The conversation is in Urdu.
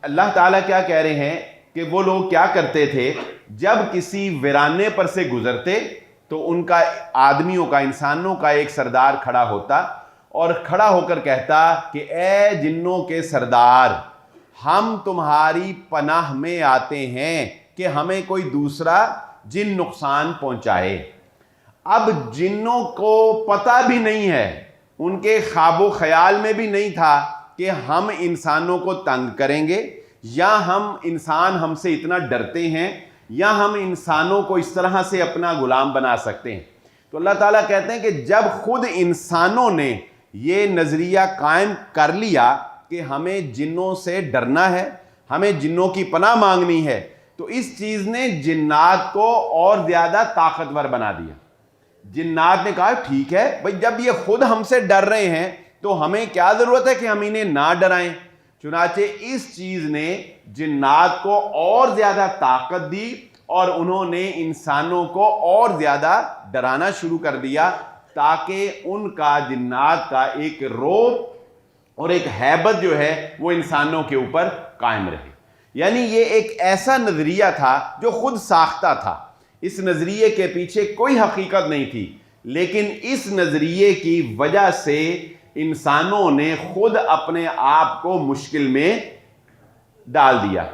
اللہ تعالیٰ کیا کہہ رہے ہیں کہ وہ لوگ کیا کرتے تھے، جب کسی ویرانے پر سے گزرتے تو ان کا آدمیوں کا، انسانوں کا ایک سردار کھڑا ہوتا اور کھڑا ہو کر کہتا کہ اے جنوں کے سردار، ہم تمہاری پناہ میں آتے ہیں کہ ہمیں کوئی دوسرا جن نقصان پہنچائے۔ اب جنوں کو پتہ بھی نہیں ہے، ان کے خواب و خیال میں بھی نہیں تھا کہ ہم انسانوں کو تنگ کریں گے، یا ہم سے اتنا ڈرتے ہیں، یا ہم انسانوں کو اس طرح سے اپنا غلام بنا سکتے ہیں۔ تو اللہ تعالیٰ کہتے ہیں کہ جب خود انسانوں نے یہ نظریہ قائم کر لیا کہ ہمیں جنوں سے ڈرنا ہے، ہمیں جنوں کی پناہ مانگنی ہے، تو اس چیز نے جنات کو اور زیادہ طاقتور بنا دیا۔ جنات نے کہا ٹھیک ہے بھئی، جب یہ خود ہم سے ڈر رہے ہیں تو ہمیں کیا ضرورت ہے کہ ہم انہیں نہ ڈرائیں۔ چنانچہ اس چیز نے جنات کو اور زیادہ طاقت دی اور انہوں نے انسانوں کو اور زیادہ ڈرانا شروع کر دیا، تاکہ ان کا، جنات کا ایک رعب اور ایک ہیبت جو ہے وہ انسانوں کے اوپر قائم رہے۔ یعنی یہ ایک ایسا نظریہ تھا جو خود ساختہ تھا، اس نظریے کے پیچھے کوئی حقیقت نہیں تھی، لیکن اس نظریے کی وجہ سے انسانوں نے خود اپنے آپ کو مشکل میں ڈال دیا۔